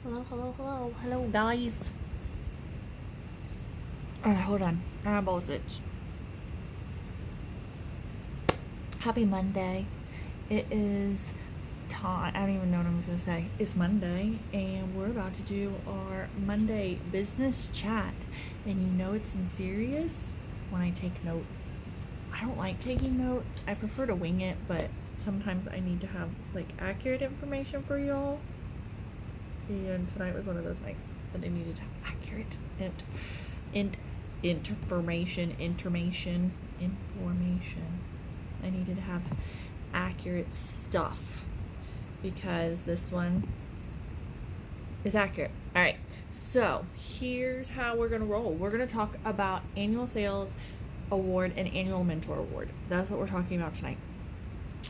Hello, guys. Alright, hold on. My eyeballs itch. Happy Monday. It is time. I don't even know what I was going to say. It's Monday, and we're about to do our Monday business chat. And you know it's in serious when I take notes. I don't like taking notes. I prefer to wing it, but sometimes I need to have like accurate information for y'all. And tonight was one of those nights that I needed to have accurate information. I needed to have accurate stuff because this one is accurate. All right, so here's how we're gonna roll. We're gonna talk about annual sales award and annual mentor award. That's what we're talking about tonight.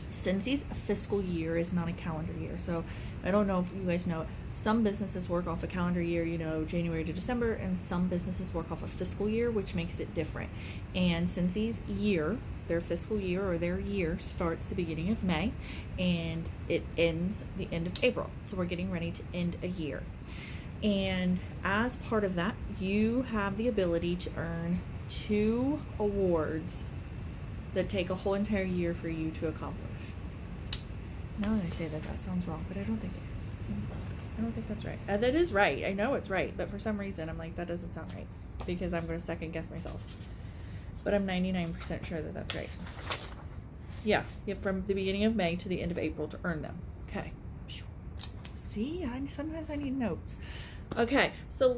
Cincy's fiscal year is not a calendar year, so I don't know if you guys know it. Some businesses work off a calendar year, January to December, and some businesses work off a fiscal year, which makes it different. And Cincy's year, their fiscal year or their year, starts the beginning of May and it ends the end of April. So we're getting ready to end a year. And as part of that, you have the ability to earn 2 awards that take a whole entire year for you to accomplish. Now that I say that sounds wrong, but I don't think it is. I don't think that's right. That is right. I know it's right, but for some reason I'm like, that doesn't sound right because I'm going to second guess myself. But I'm 99% sure that that's right. Yeah, you have from the beginning of May to the end of April to earn them. Okay. See, sometimes I need notes. Okay, so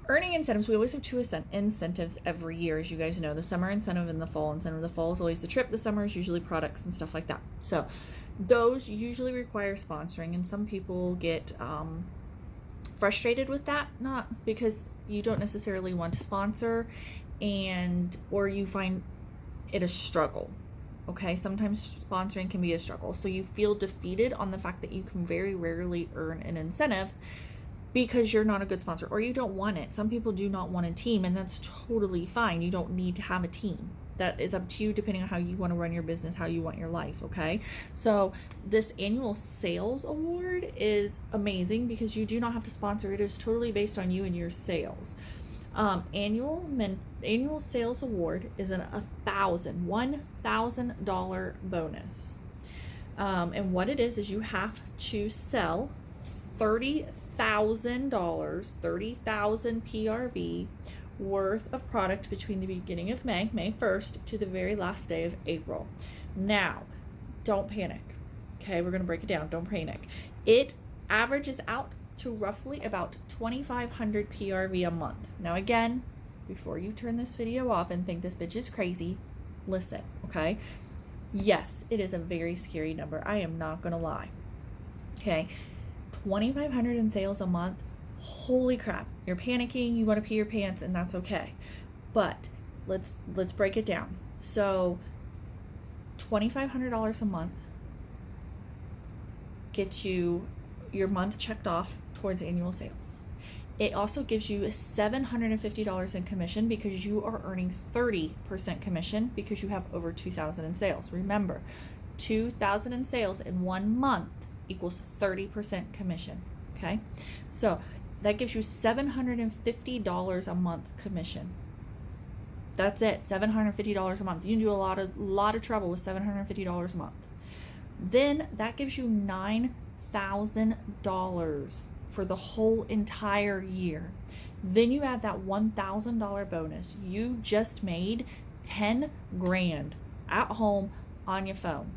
earning incentives. We always have 2 incentives every year, as you guys know. The summer incentive and the fall incentive. The fall is always the trip. The summer is usually products and stuff like that. So those usually require sponsoring, and some people get frustrated with that, not because you don't necessarily want to sponsor or you find it a struggle. Okay, sometimes sponsoring can be a struggle, so you feel defeated on the fact that you can very rarely earn an incentive because you're not a good sponsor or you don't want it. Some people do not want a team, and that's totally fine. You don't need to have a team. That is up to you depending on how you want to run your business, how you want your life, okay? So this annual sales award is amazing because you do not have to sponsor. It is totally based on you and your sales. Annual sales award is $1,000 bonus. And what it is you have to sell $30,000, 30,000 PRV worth of product between the beginning of May 1st, to the very last day of April. Now, don't panic. Okay, we're going to break it down. Don't panic. It averages out to roughly about 2,500 PRV a month. Now, again, before you turn this video off and think this bitch is crazy, listen, okay? Yes, it is a very scary number. I am not going to lie. Okay, 2,500 in sales a month. Holy crap, you're panicking, you want to pee your pants, and that's okay. But let's break it down. So $2,500 a month gets you your month checked off towards annual sales. It also gives you $750 in commission because you are earning 30% commission because you have over 2,000 in sales. Remember, 2,000 in sales in 1 month equals 30% commission. Okay, so that gives you $750 a month commission. That's it, $750 a month. You can do a lot of trouble with $750 a month. Then that gives you $9,000 for the whole entire year. Then you add that $1,000 bonus. You just made 10 grand at home on your phone,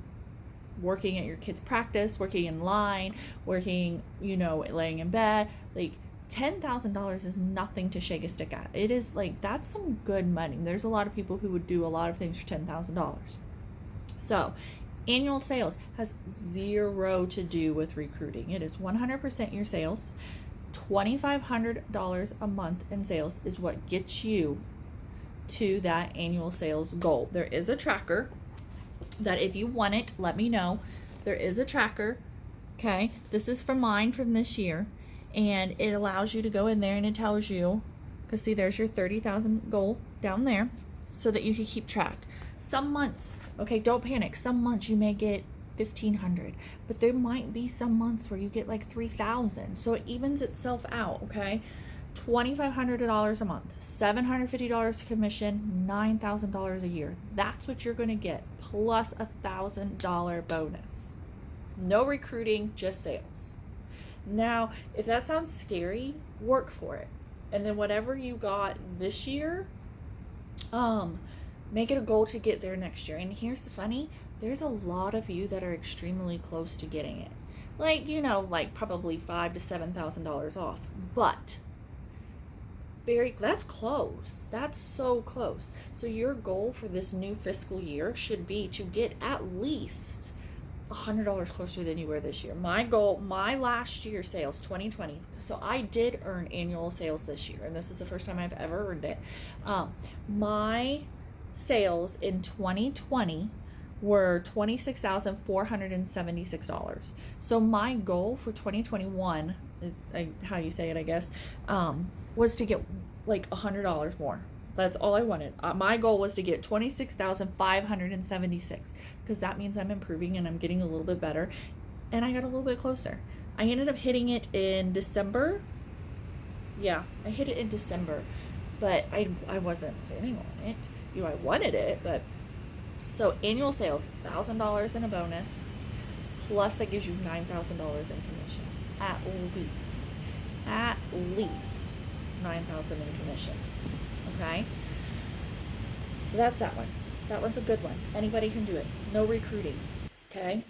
working at your kids' practice, working in line, working, laying in bed. Like, $10,000 is nothing to shake a stick at. It is like, that's some good money. There's a lot of people who would do a lot of things for $10,000. So annual sales has 0 to do with recruiting. It is 100% your sales. $2,500 a month in sales is what gets you to that annual sales goal. There is a tracker that if you want it, let me know. There is a tracker. Okay, this is from mine from this year, and it allows you to go in there and it tells you, because see, there's your 30,000 goal down there, so that you can keep track. Some months, okay, don't panic, some months you may get 1,500, but there might be some months where you get like 3,000. So it evens itself out, okay? $2,500 a month, $750 commission, $9,000 a year. That's what you're going to get, plus $1,000 bonus. No recruiting, just sales. Now, if that sounds scary, work for it. And then whatever you got this year, make it a goal to get there next year. And here's the funny, there's a lot of you that are extremely close to getting it. Like, you know, like probably $5,000 to $7,000 off. But that's close. That's so close. So your goal for this new fiscal year should be to get at least $100 closer than you were this year. My goal, my last year sales, 2020. So I did earn annual sales this year, and this is the first time I've ever earned it. My sales in 2020 were $26,476. So my goal for 2021 is how you say it, I guess, was to get like $100 more. That's all I wanted. My goal was to get 26,576, because that means I'm improving and I'm getting a little bit better. And I got a little bit closer. I ended up hitting it in December. Yeah, I hit it in December, but I wasn't planning on it. You know, I wanted it, but so annual sales, $1,000 in a bonus, plus that gives you $9,000 in commission. At least $9,000 in commission. Okay, so that's that one. That one's a good one. Anybody can do it. No recruiting. Okay,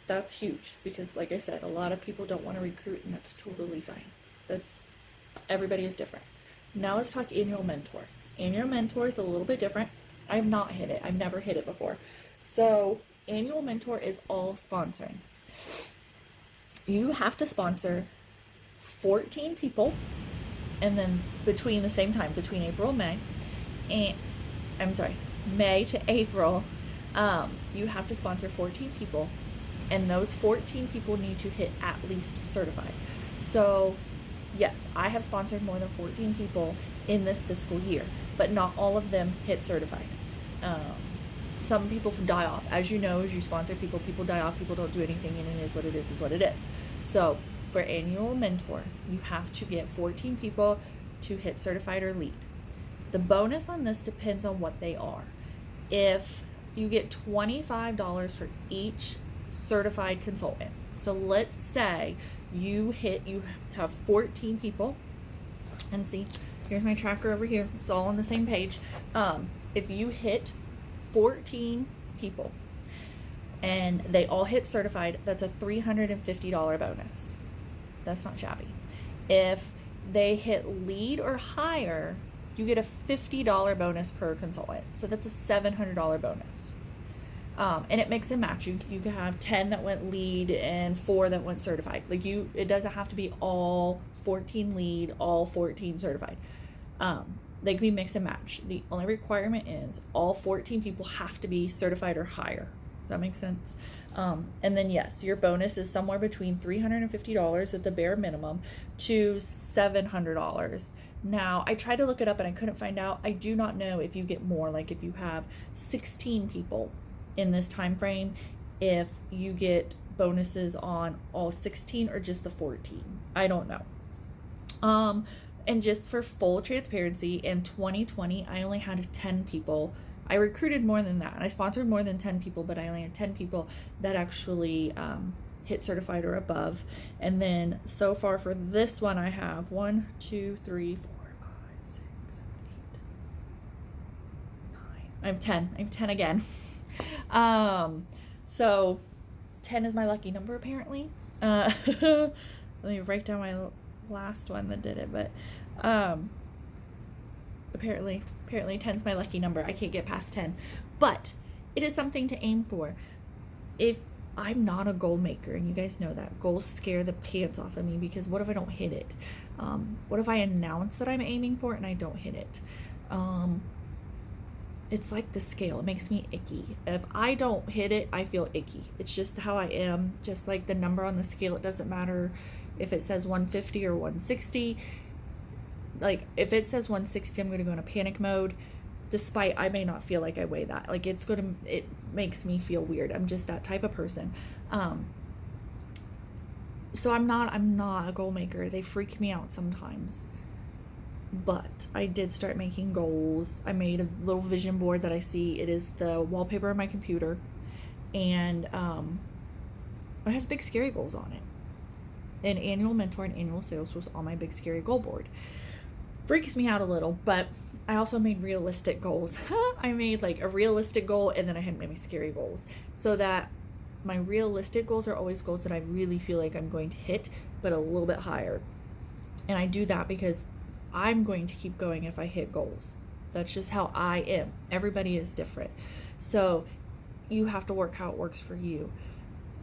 that's huge, because like I said, a lot of people don't want to recruit, and that's totally fine. Everybody is different. Now let's talk annual mentor. Annual mentor is a little bit different. I've not hit it. I've never hit it before. So annual mentor is all sponsoring. You have to sponsor 14 people, and then between the same time, between April and May, and May to April, you have to sponsor 14 people, and those 14 people need to hit at least certified. So yes, I have sponsored more than 14 people in this fiscal year, but not all of them hit certified. Some people die off. As you know, as you sponsor people, people die off, people don't do anything, and it is what it is what it is. So for annual mentor, you have to get 14 people to hit certified or lead. The bonus on this depends on what they are. If you get $25 for each certified consultant. So let's say you have 14 people, and see, here's my tracker over here. It's all on the same page. If you hit 14 people and they all hit certified, that's a $350 bonus. That's not shabby. If they hit lead or higher, you get a $50 bonus per consultant. So that's a $700 bonus. And it mix and match. You can have 10 that went lead and 4 that went certified. Like it doesn't have to be all 14 lead, all 14 certified. They can be mix and match. The only requirement is all 14 people have to be certified or higher. Does that make sense? And then yes, your bonus is somewhere between $350 at the bare minimum to $700. Now, I tried to look it up and I couldn't find out. I do not know if you get more, like if you have 16 people in this time frame, if you get bonuses on all 16 or just the 14. I don't know. And just for full transparency, in 2020, I only had 10 people. I recruited more than that, and I sponsored more than 10 people, but I only had 10 people that actually hit certified or above. And then so far for this one, I have 1, 2, 3, 4, 5, 6, 7, 8, 9. I have 10. I have 10 again. So 10 is my lucky number, apparently. Let me write down my last one that did it, but apparently 10's my lucky number. I can't get past 10, but it is something to aim for. If I'm not a goal maker, and you guys know that goals scare the pants off of me, because what if I don't hit it? What if I announce that I'm aiming for it and I don't hit it? It's like the scale. It makes me icky. If I don't hit it, I feel icky. It's just how I am. Just like the number on the scale, it doesn't matter if it says 150 or 160. Like if it says 160, I'm going to go into panic mode. despite I may not feel like I weigh that. Like it makes me feel weird. I'm just that type of person. So I'm not a goal maker. They freak me out sometimes. But I did start making goals. I made a little vision board that I see. It is the wallpaper on my computer, and it has big scary goals on it. And annual mentor and annual sales was on my big scary goal board. Freaks me out a little, but I also made realistic goals. I made like a realistic goal, and then I had maybe scary goals, so that my realistic goals are always goals that I really feel like I'm going to hit, but a little bit higher. And I do that because I'm going to keep going if I hit goals. That's just how I am. Everybody is different. So you have to work how it works for you.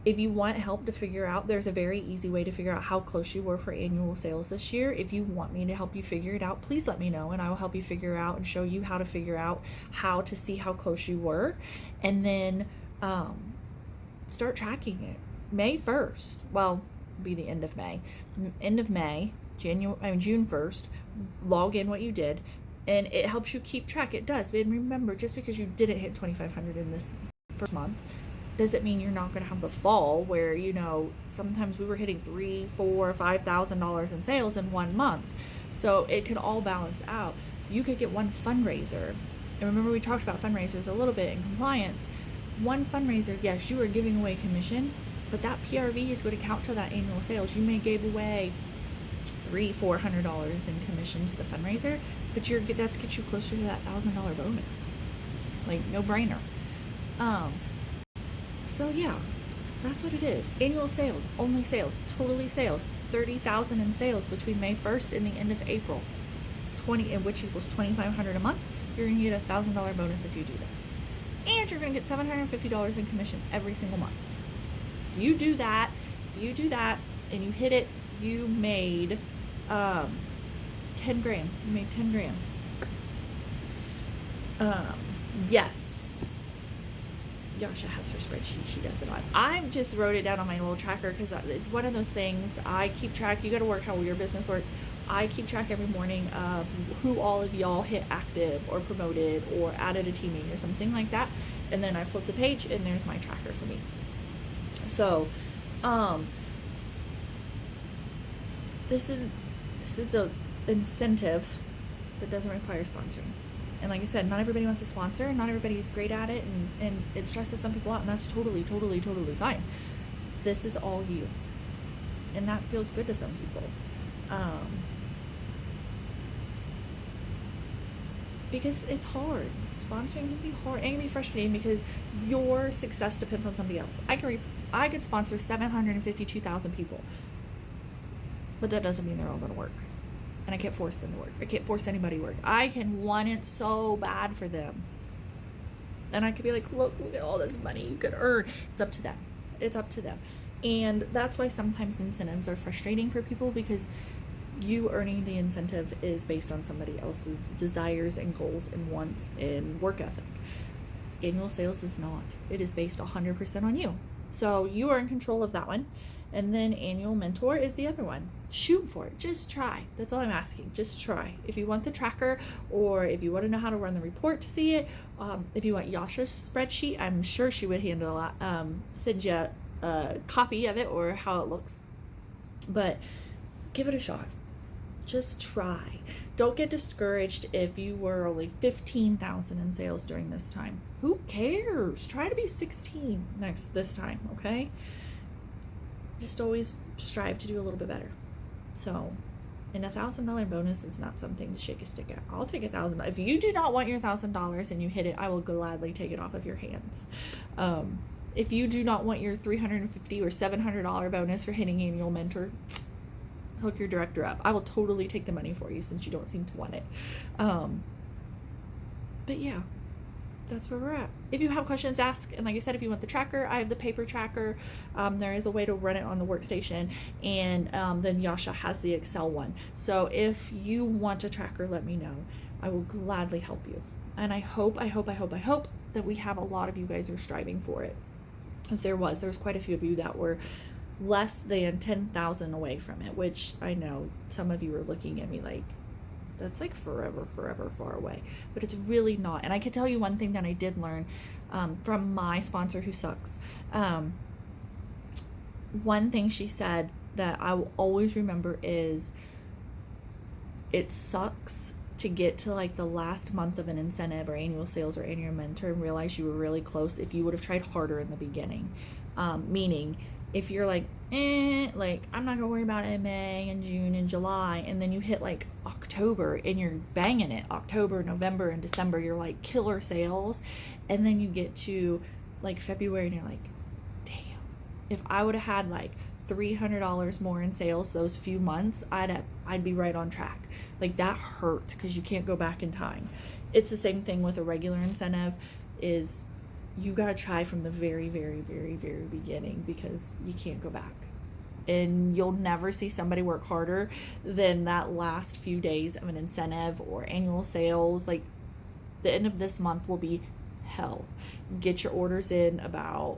If you want help to figure out, there's a very easy way to figure out how close you were for annual sales this year. If you want me to help you figure it out, please let me know, and I will help you figure out and show you how to figure out how to see how close you were. And then start tracking it. May 1st, well, be the end of May. End of May, June 1st, log in what you did, and it helps you keep track. It does. And remember, just because you didn't hit 2,500 in this first month doesn't mean you're not going to have the fall where, you know, sometimes we were hitting $3,000, $4,000, $5,000 in sales in 1 month. So it could all balance out. You could get one fundraiser. And remember, we talked about fundraisers a little bit in compliance. One fundraiser, yes, you are giving away commission, but that PRV is going to count to that annual sales. You may give away $300-$400 in commission to the fundraiser, but that's get you closer to that $1,000 bonus. Like, no brainer. So yeah, that's what it is. Annual sales, only sales, totally sales. 30,000 in sales between May 1st and the end of April. Which equals $2,500 a month. You're gonna get a $1,000 bonus if you do this, and you're gonna get $750 in commission every single month. If you do that, and you hit it, you made 10 grand. You made 10 grand. Yes. Yasha has her spreadsheet. She does it on. I just wrote it down on my little tracker because it's one of those things I keep track. You got to work how your business works. I keep track every morning of who all of y'all hit active or promoted or added a team meeting or something like that. And then I flip the page and there's my tracker for me. So, this is a incentive that doesn't require sponsoring. And like I said, not everybody wants a sponsor, and not everybody's great at it, and it stresses some people out, and that's totally fine. This is all you. And that feels good to some people. Because it's hard. Sponsoring can be hard. It can be frustrating because your success depends on somebody else. I could sponsor 752,000 people, but that doesn't mean they're all going to work. And I can't force them to work. I can't force anybody to work. I can want it so bad for them. And I could be like, look at all this money you could earn. It's up to them. It's up to them. And that's why sometimes incentives are frustrating for people, because you earning the incentive is based on somebody else's desires and goals and wants and work ethic. Annual sales is not. It is based 100% on you. So you are in control of that one. And then annual mentor is the other one. Shoot for it. Just try. That's all I'm asking. Just try. If you want the tracker, or if you want to know how to run the report to see it, if you want Yasha's spreadsheet, I'm sure she would handle send you a copy of it or how it looks. But give it a shot. Just try. Don't get discouraged if you were only 15,000 in sales during this time. Who cares? Try to be 16 this time, okay? Just always strive to do a little bit better. So, and $1,000 bonus is not something to shake a stick at. I'll take $1,000. If you do not want your $1,000 and you hit it, I will gladly take it off of your hands. If you do not want your $350 or $700 bonus for hitting annual mentor, hook your director up. I will totally take the money for you since you don't seem to want it. But yeah, that's where we're at. If you have questions, ask. And like I said, if you want the tracker, I have the paper tracker. There is a way to run it on the workstation, and then Yasha has the Excel one. So if you want a tracker, let me know. I will gladly help you. And I hope that we have a lot of you guys are striving for it. As there was quite a few of you that were less than 10,000 away from it, which I know some of you were looking at me like, That's like forever far away, but it's really not. And I can tell you one thing that I did learn from my sponsor who sucks. One thing she said that I will always remember is, it sucks to get to like the last month of an incentive or annual sales or annual mentor and realize you were really close if you would have tried harder in the beginning. Meaning, if you're like, like, I'm not gonna worry about it in May and June and July, and then you hit like October and you're banging it, October, November, and December, you're like killer sales, and then you get to like February and you're like, damn, if I would have had like $300 more in sales those few months, I'd be right on track. Like, that hurts because you can't go back in time. It's the same thing with a regular incentive, is you gotta try from the very beginning, because you can't go back. And you'll never see somebody work harder than that last few days of an incentive or annual sales. Like, the end of this month will be hell. Get your orders in about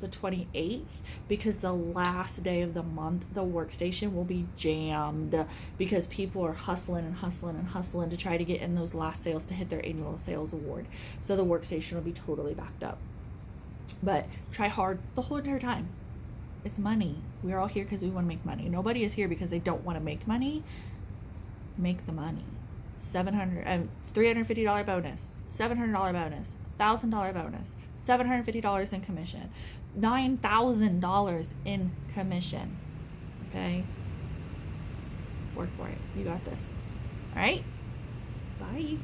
the 28th, because the last day of the month the workstation will be jammed, because people are hustling to try to get in those last sales to hit their annual sales award. So the workstation will be totally backed up. But try hard the whole entire time. It's money. We're all here because we want to make money. Nobody is here because they don't want to make money. Make the money. $350 bonus, $700 bonus, $1,000 bonus, $750 in commission, $9,000 in commission. Okay? Work for it. You got this. All right? Bye.